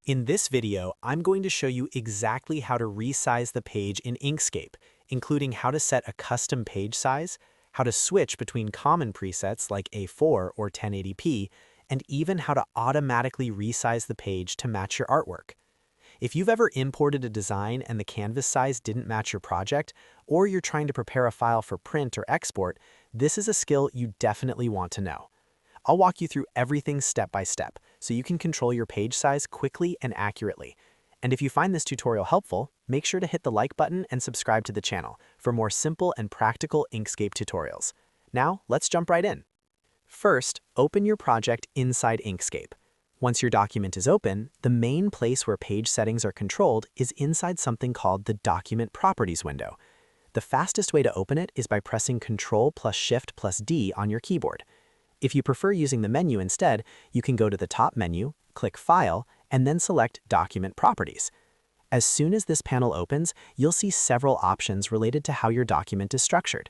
In this video, I'm going to show you exactly how to resize the page in Inkscape, including how to set a custom page size, how to switch between common presets like A4 or 1080p, and even how to automatically resize the page to match your artwork. If you've ever imported a design and the canvas size didn't match your project, or you're trying to prepare a file for print or export, this is a skill you definitely want to know. I'll walk you through everything step by step, so you can control your page size quickly and accurately. And if you find this tutorial helpful, make sure to hit the like button and subscribe to the channel for more simple and practical Inkscape tutorials. Now, let's jump right in. First, open your project inside Inkscape. Once your document is open, the main place where page settings are controlled is inside something called the Document Properties window. The fastest way to open it is by pressing Ctrl+Shift+D on your keyboard. If you prefer using the menu instead, you can go to the top menu, click File, and then select Document Properties. As soon as this panel opens, you'll see several options related to how your document is structured.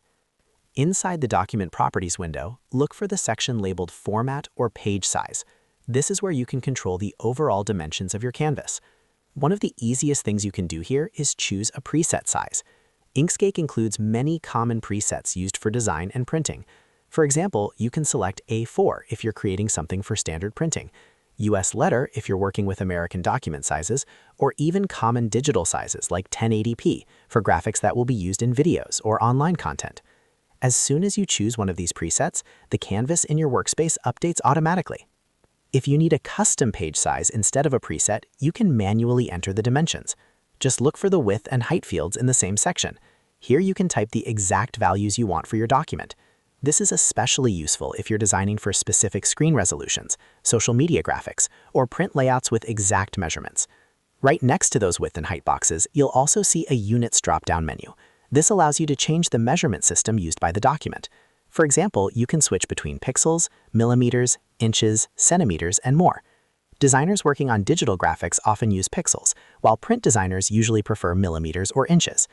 Inside the Document Properties window, look for the section labeled Format or Page Size. This is where you can control the overall dimensions of your canvas. One of the easiest things you can do here is choose a preset size. Inkscape includes many common presets used for design and printing. For example, you can select A4 if you're creating something for standard printing, US letter if you're working with American document sizes, or even common digital sizes like 1080p for graphics that will be used in videos or online content. As soon as you choose one of these presets, the canvas in your workspace updates automatically. If you need a custom page size instead of a preset, you can manually enter the dimensions. Just look for the width and height fields in the same section. Here you can type the exact values you want for your document. This is especially useful if you're designing for specific screen resolutions, social media graphics, or print layouts with exact measurements. Right next to those width and height boxes, you'll also see a Units drop-down menu. This allows you to change the measurement system used by the document. For example, you can switch between pixels, millimeters, inches, centimeters, and more. Designers working on digital graphics often use pixels, while print designers usually prefer millimeters or inches.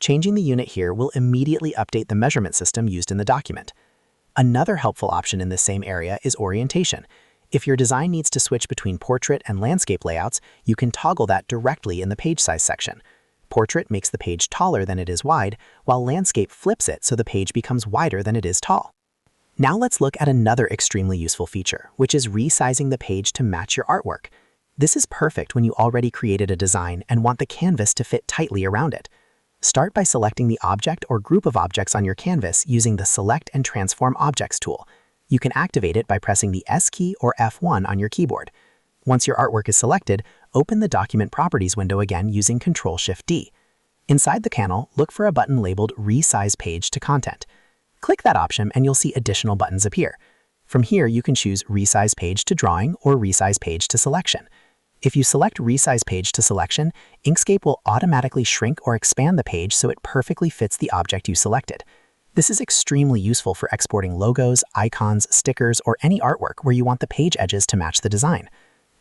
Changing the unit here will immediately update the measurement system used in the document. Another helpful option in this same area is orientation. If your design needs to switch between portrait and landscape layouts, you can toggle that directly in the page size section. Portrait makes the page taller than it is wide, while landscape flips it so the page becomes wider than it is tall. Now let's look at another extremely useful feature, which is resizing the page to match your artwork. This is perfect when you already created a design and want the canvas to fit tightly around it. Start by selecting the object or group of objects on your canvas using the Select and Transform Objects tool. You can activate it by pressing the S key or F1 on your keyboard. Once your artwork is selected, open the Document Properties window again using Ctrl+Shift+D. Inside the panel, look for a button labeled Resize Page to Content. Click that option and you'll see additional buttons appear. From here, you can choose Resize Page to Drawing or Resize Page to Selection. If you select Resize Page to Selection, Inkscape will automatically shrink or expand the page so it perfectly fits the object you selected. This is extremely useful for exporting logos, icons, stickers, or any artwork where you want the page edges to match the design.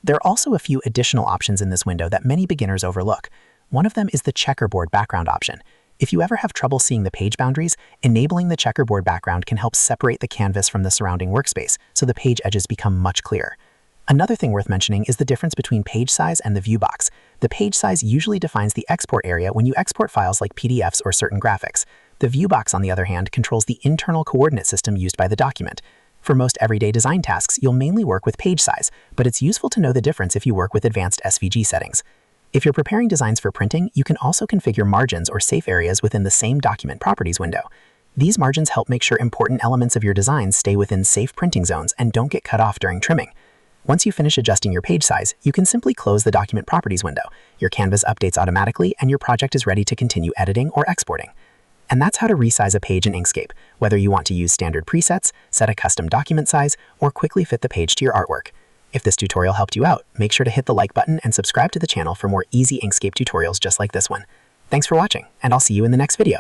There are also a few additional options in this window that many beginners overlook. One of them is the Checkerboard background option. If you ever have trouble seeing the page boundaries, enabling the checkerboard background can help separate the canvas from the surrounding workspace so the page edges become much clearer. Another thing worth mentioning is the difference between page size and the viewbox. The page size usually defines the export area when you export files like PDFs or certain graphics. The viewbox, on the other hand, controls the internal coordinate system used by the document. For most everyday design tasks, you'll mainly work with page size, but it's useful to know the difference if you work with advanced SVG settings. If you're preparing designs for printing, you can also configure margins or safe areas within the same Document Properties window. These margins help make sure important elements of your designs stay within safe printing zones and don't get cut off during trimming. Once you finish adjusting your page size, you can simply close the Document Properties window. Your canvas updates automatically and your project is ready to continue editing or exporting. And that's how to resize a page in Inkscape, whether you want to use standard presets, set a custom document size, or quickly fit the page to your artwork. If this tutorial helped you out, make sure to hit the like button and subscribe to the channel for more easy Inkscape tutorials just like this one. Thanks for watching, and I'll see you in the next video.